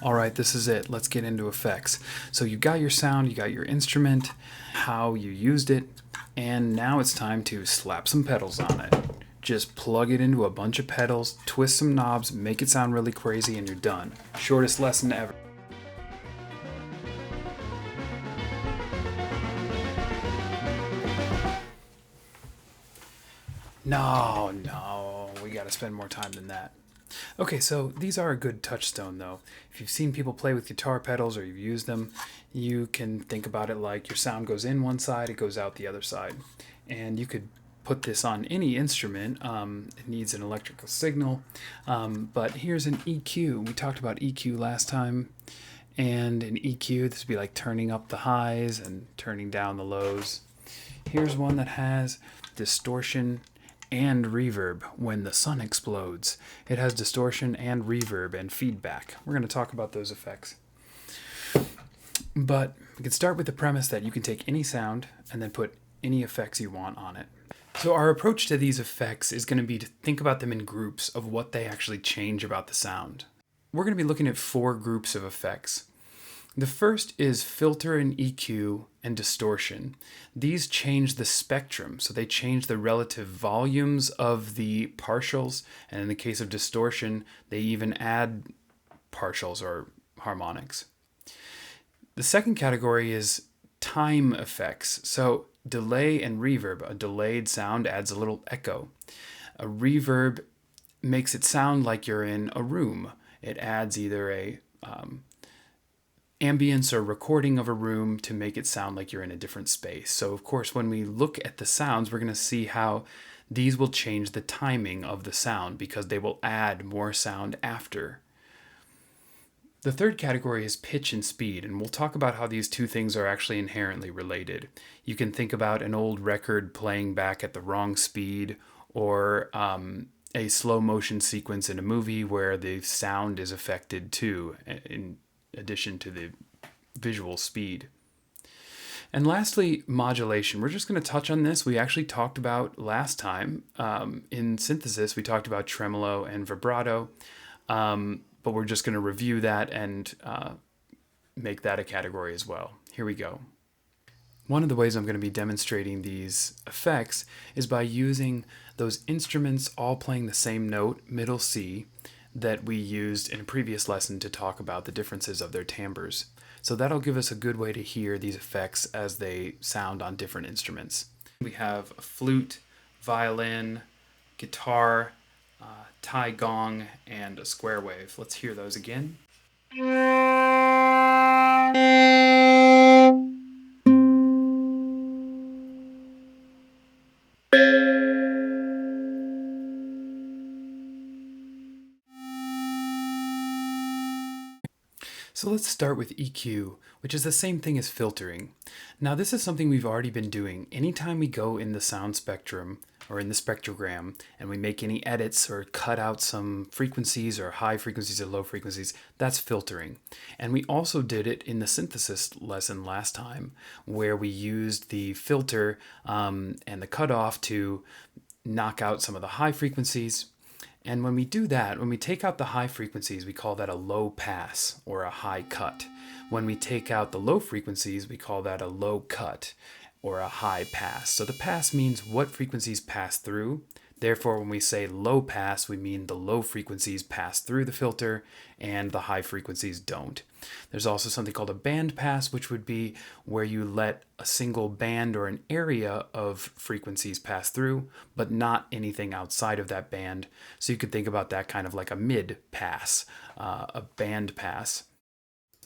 All right, this is it. Let's get into effects. So you got your sound, you got your instrument, how you used it, and now it's time to slap some pedals on it. Just plug it into a bunch of pedals, twist some knobs, make it sound really crazy, and you're done. Shortest lesson ever. No, we gotta spend more time than that. Okay, so these are a good touchstone though. If you've seen people play with guitar pedals or you've used them, you can think about it like your sound goes in one side, it goes out the other side. And you could put this on any instrument. It needs an electrical signal. But here's an EQ. We talked about EQ last time. And an EQ, this would be like turning up the highs and turning down the lows. Here's one that has distortion and reverb when the sun explodes. It has distortion and reverb and feedback. We're going to talk about those effects. But we can start with the premise that you can take any sound and then put any effects you want on it. So our approach to these effects is going to be to think about them in groups of what they actually change about the sound. We're going to be looking at 4 groups of effects. The first is filter and EQ and distortion. These change the spectrum, so they change the relative volumes of the partials, and in the case of distortion, they even add partials or harmonics. The second category is time effects. So delay and reverb. A delayed sound adds a little echo. A reverb makes it sound like you're in a room. It adds either a ambience or recording of a room to make it sound like you're in a different space. So of course, when we look at the sounds, we're going to see how these will change the timing of the sound because they will add more sound after. The third category is pitch and speed, and we'll talk about how these two things are actually inherently related. You can think about an old record playing back at the wrong speed, or a slow motion sequence in a movie where the sound is affected too, in addition to the visual speed. And lastly, modulation. We're just going to touch on this. We actually talked about last time in synthesis, we talked about tremolo and vibrato, but we're just going to review that and make that a category as well. Here we go. One of the ways I'm going to be demonstrating these effects is by using those instruments all playing the same note, middle C, that we used in a previous lesson to talk about the differences of their timbres. So that'll give us a good way to hear these effects as they sound on different instruments. We have a flute, violin, guitar, Thai gong, and a square wave. Let's hear those again. So let's start with EQ, which is the same thing as filtering. Now this is something we've already been doing. Anytime we go in the sound spectrum or in the spectrogram and we make any edits or cut out some frequencies or high frequencies or low frequencies, that's filtering. And we also did it in the synthesis lesson last time where we used the filter and the cutoff to knock out some of the high frequencies. And when we do that, when we take out the high frequencies, we call that a low pass or a high cut. When we take out the low frequencies, we call that a low cut or a high pass. So the pass means what frequencies pass through. Therefore, when we say low pass, we mean the low frequencies pass through the filter and the high frequencies don't. There's also something called a band pass, which would be where you let a single band or an area of frequencies pass through, but not anything outside of that band. So you could think about that kind of like a mid pass, a band pass.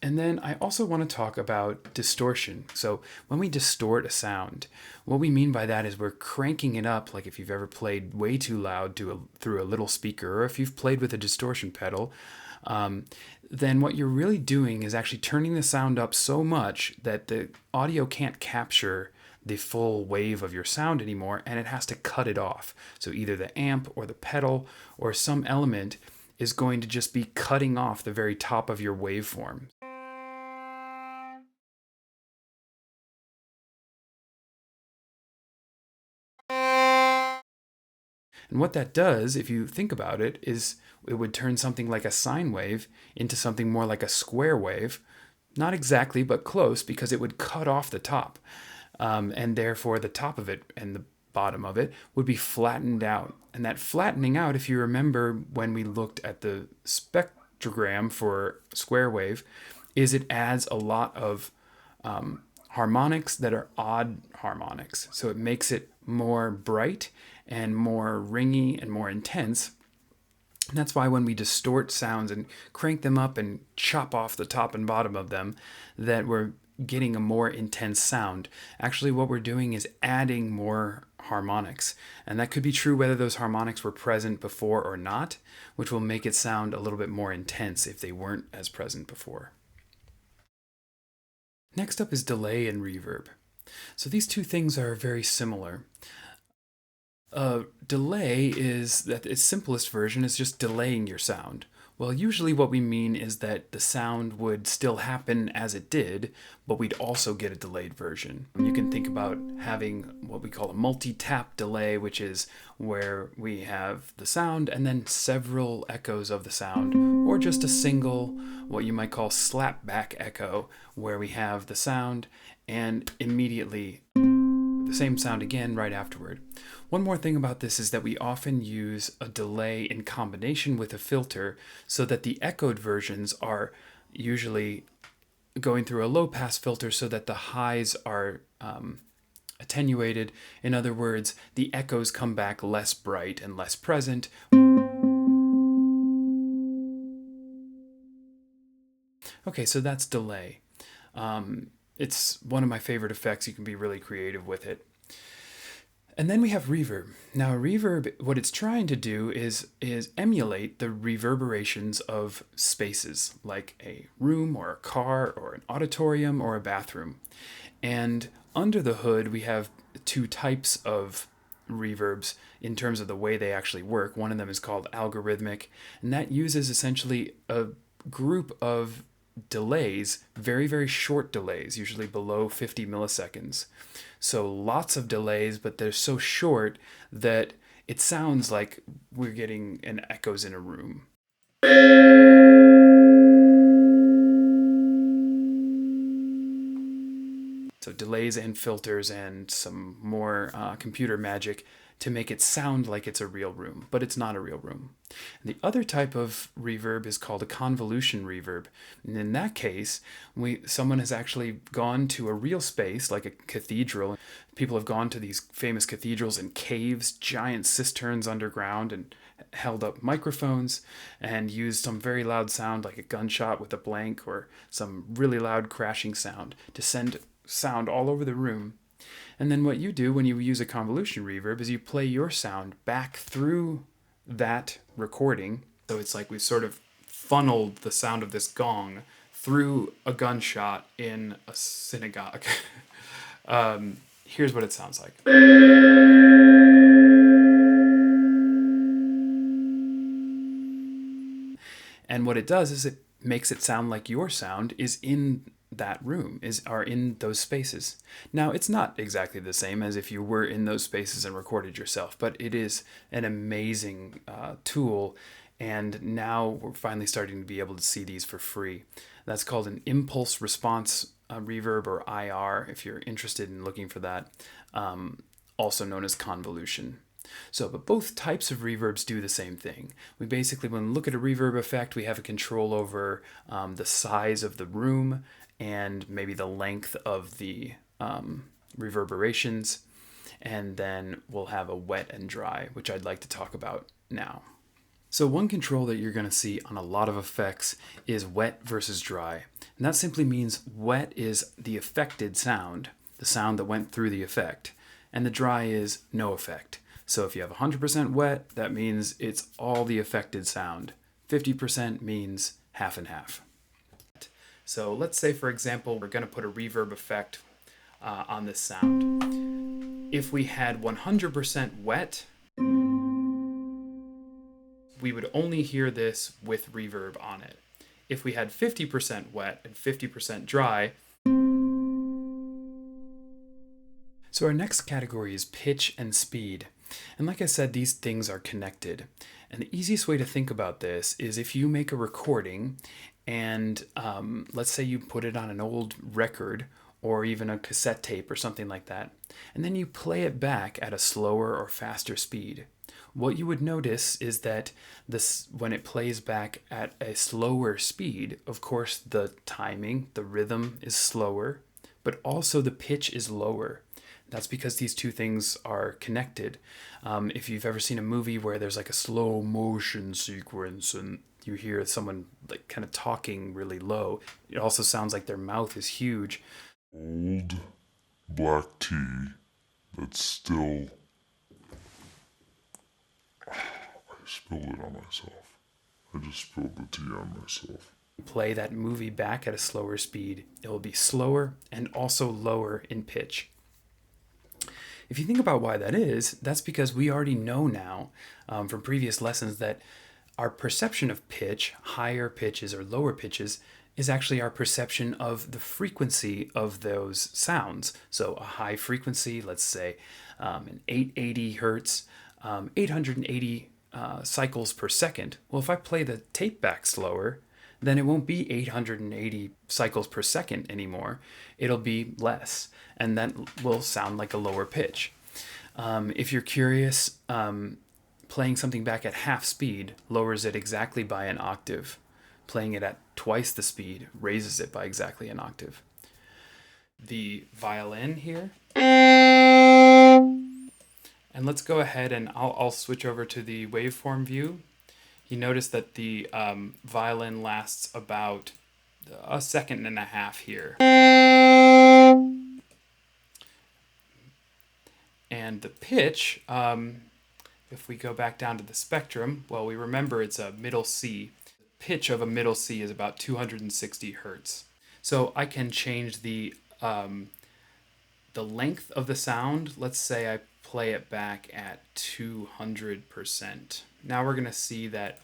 And then I also want to talk about distortion. So when we distort a sound, what we mean by that is we're cranking it up, like if you've ever played way too loud through a little speaker, or if you've played with a distortion pedal, then what you're really doing is actually turning the sound up so much that the audio can't capture the full wave of your sound anymore, and it has to cut it off. So either the amp or the pedal or some element is going to just be cutting off the very top of your waveform. And what that does, if you think about it, is it would turn something like a sine wave into something more like a square wave. Not exactly, but close, because it would cut off the top. And therefore the top of it and the bottom of it would be flattened out. And that flattening out, if you remember when we looked at the spectrogram for square wave, is it adds a lot of harmonics that are odd harmonics. So it makes it more bright and more ringy and more intense. And that's why when we distort sounds and crank them up and chop off the top and bottom of them, that we're getting a more intense sound. Actually, what we're doing is adding more harmonics. And that could be true whether those harmonics were present before or not, which will make it sound a little bit more intense if they weren't as present before. Next up is delay and reverb. So these two things are very similar. Delay is that its simplest version is just delaying your sound. Well, usually what we mean is that the sound would still happen as it did, but we'd also get a delayed version. You can think about having what we call a multi-tap delay, which is where we have the sound and then several echoes of the sound, or just a single, what you might call slapback echo, where we have the sound and immediately the same sound again right afterward. One more thing about this is that we often use a delay in combination with a filter so that the echoed versions are usually going through a low pass filter so that the highs are attenuated. In other words, the echoes come back less bright and less present. Okay, so that's delay. It's one of my favorite effects. You can be really creative with it. And then we have reverb. Now, reverb, what it's trying to do is emulate the reverberations of spaces, like a room or a car or an auditorium or a bathroom. And under the hood, we have two types of reverbs in terms of the way they actually work. One of them is called algorithmic, and that uses essentially a group of delays, very, very short delays, usually below 50 milliseconds. So lots of delays, but they're so short that it sounds like we're getting an echoes in a room. So delays and filters and some more computer magic to make it sound like it's a real room, but it's not a real room. The other type of reverb is called a convolution reverb. And in that case, someone has actually gone to a real space, like a cathedral. People have gone to these famous cathedrals and caves, giant cisterns underground, and held up microphones and used some very loud sound like a gunshot with a blank or some really loud crashing sound to send sound all over the room. And then what you do when you use a convolution reverb is you play your sound back through that recording. So it's like we've sort of funneled the sound of this gong through a gunshot in a synagogue. Here's what it sounds like. And what it does is it makes it sound like your sound is in that room, are in those spaces. Now, it's not exactly the same as if you were in those spaces and recorded yourself, but it is an amazing tool, and now we're finally starting to be able to see these for free. That's called an impulse response reverb, or IR, if you're interested in looking for that, also known as convolution. So, but both types of reverbs do the same thing. We basically, when we look at a reverb effect, we have a control over the size of the room and maybe the length of the reverberations. And then we'll have a wet and dry, which I'd like to talk about now. So one control that you're going to see on a lot of effects is wet versus dry. And that simply means wet is the affected sound, the sound that went through the effect, and the dry is no effect. So if you have 100% wet, that means it's all the affected sound. 50% means half and half. So let's say, for example, we're going to put a reverb effect on this sound. If we had 100% wet, we would only hear this with reverb on it. If we had 50% wet and 50% dry. So our next category is pitch and speed. And like I said, these things are connected. And the easiest way to think about this is if you make a recording and let's say you put it on an old record or even a cassette tape or something like that, and then you play it back at a slower or faster speed. What you would notice is that this, when it plays back at a slower speed, of course the timing, the rhythm is slower, but also the pitch is lower. That's because these two things are connected. If you've ever seen a movie where there's like a slow motion sequence and you hear someone like kind of talking really low, it also sounds like their mouth is huge. Old black tea that's still... I spilled it on myself. I just spilled the tea on myself. Play that movie back at a slower speed, it will be slower and also lower in pitch. If you think about why that is, that's because we already know now from previous lessons that our perception of pitch, higher pitches or lower pitches, is actually our perception of the frequency of those sounds. So a high frequency, let's say an 880 hertz, 880 cycles per second. Well, if I play the tape back slower, then it won't be 880 cycles per second anymore. It'll be less, and that will sound like a lower pitch. If you're curious, playing something back at half speed lowers it exactly by an octave. Playing it at twice the speed raises it by exactly an octave. The violin here. And let's go ahead and I'll switch over to the waveform view. You notice that the violin lasts about a second and a half here. And the pitch, if we go back down to the spectrum, well, we remember it's a middle C. The pitch of a middle C is about 260 hertz. So I can change the length of the sound. Let's say I play it back at 200%. Now we're going to see that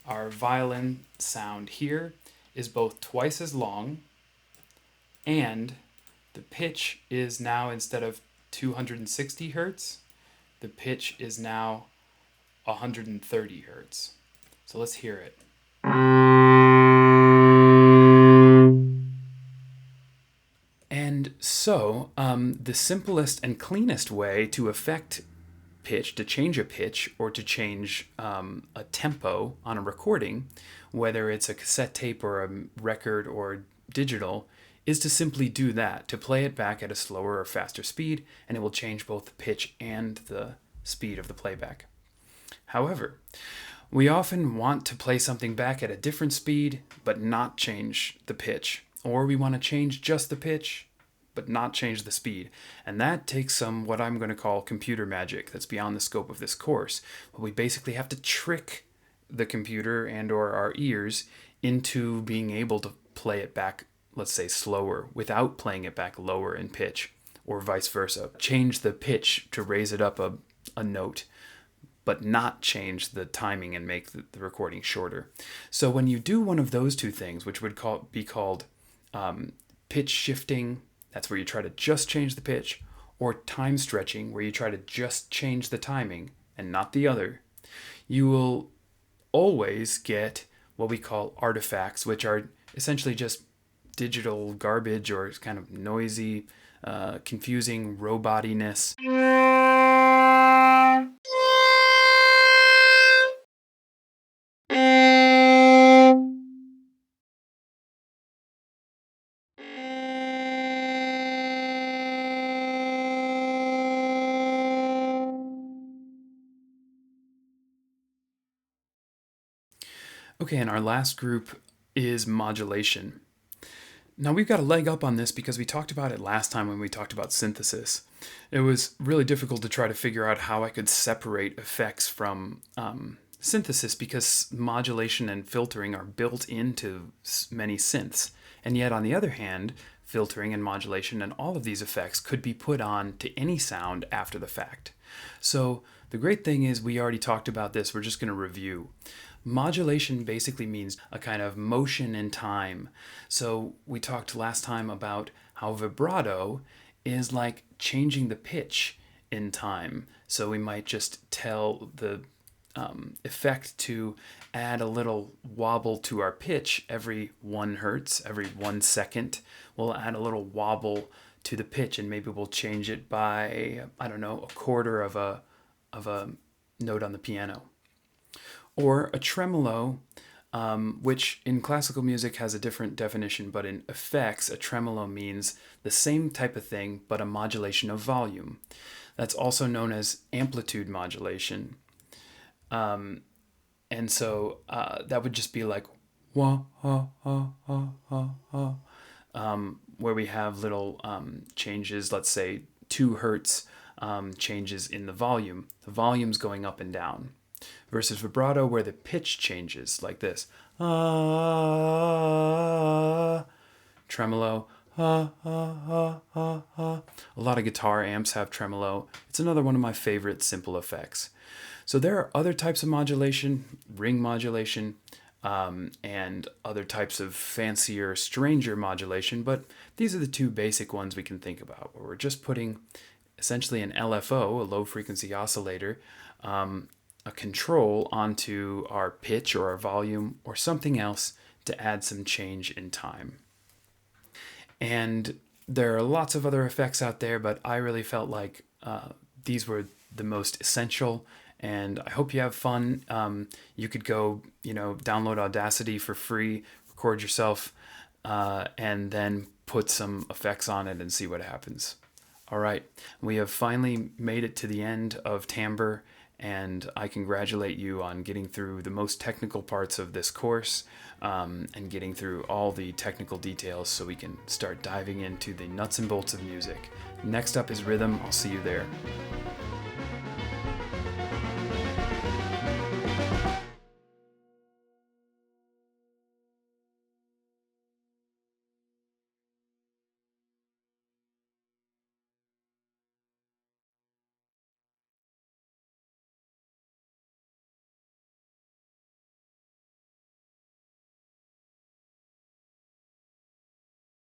our violin sound here is both twice as long, and the pitch is now, instead of 260 hertz, the pitch is now 130 hertz. So let's hear it. And so the simplest and cleanest way to affect pitch, to change a pitch or to change a tempo on a recording, whether it's a cassette tape or a record or digital, is to simply do that, to play it back at a slower or faster speed, and it will change both the pitch and the speed of the playback. However, we often want to play something back at a different speed but not change the pitch, or we want to change just the pitch but not change the speed. And that takes some what I'm going to call computer magic that's beyond the scope of this course. But we basically have to trick the computer and or our ears into being able to play it back, let's say slower, without playing it back lower in pitch, or vice versa. Change the pitch to raise it up a note, but not change the timing and make the recording shorter. So when you do one of those two things, which would be called pitch shifting, that's where you try to just change the pitch, or time stretching, where you try to just change the timing and not the other, you will always get what we call artifacts, which are essentially just digital garbage or kind of noisy, confusing robotiness. Okay, and our last group is modulation. Now we've got a leg up on this because we talked about it last time when we talked about synthesis. It was really difficult to try to figure out how I could separate effects from synthesis because modulation and filtering are built into many synths. And yet on the other hand, filtering and modulation and all of these effects could be put on to any sound after the fact. So the great thing is we already talked about this, we're just going to review. Modulation basically means a kind of motion in time. So we talked last time about how vibrato is like changing the pitch in time. So we might just tell the effect to add a little wobble to our pitch every 1 hertz, every 1 second. We'll add a little wobble to the pitch, and maybe we'll change it by, I don't know, a quarter of a note on the piano. Or a tremolo, which in classical music has a different definition, but in effects, a tremolo means the same type of thing, but a modulation of volume. That's also known as amplitude modulation. And so that would just be like wah, where we have little changes, let's say 2 hertz changes in the volume. The volume's going up and down. Versus vibrato, where the pitch changes, like this. Tremolo. A lot of guitar amps have tremolo. It's another one of my favorite simple effects. So there are other types of modulation, ring modulation, and other types of fancier, stranger modulation, but these are the two basic ones we can think about, where we're just putting essentially an LFO, a low frequency oscillator, a control onto our pitch or our volume or something else to add some change in time. And there are lots of other effects out there, but I really felt like these were the most essential, and I hope you have fun. You could go, download Audacity for free, record yourself, and then put some effects on it and see what happens. All right, we have finally made it to the end of Timbre, and I congratulate you on getting through the most technical parts of this course and getting through all the technical details so we can start diving into the nuts and bolts of music. Next up is rhythm. I'll see you there.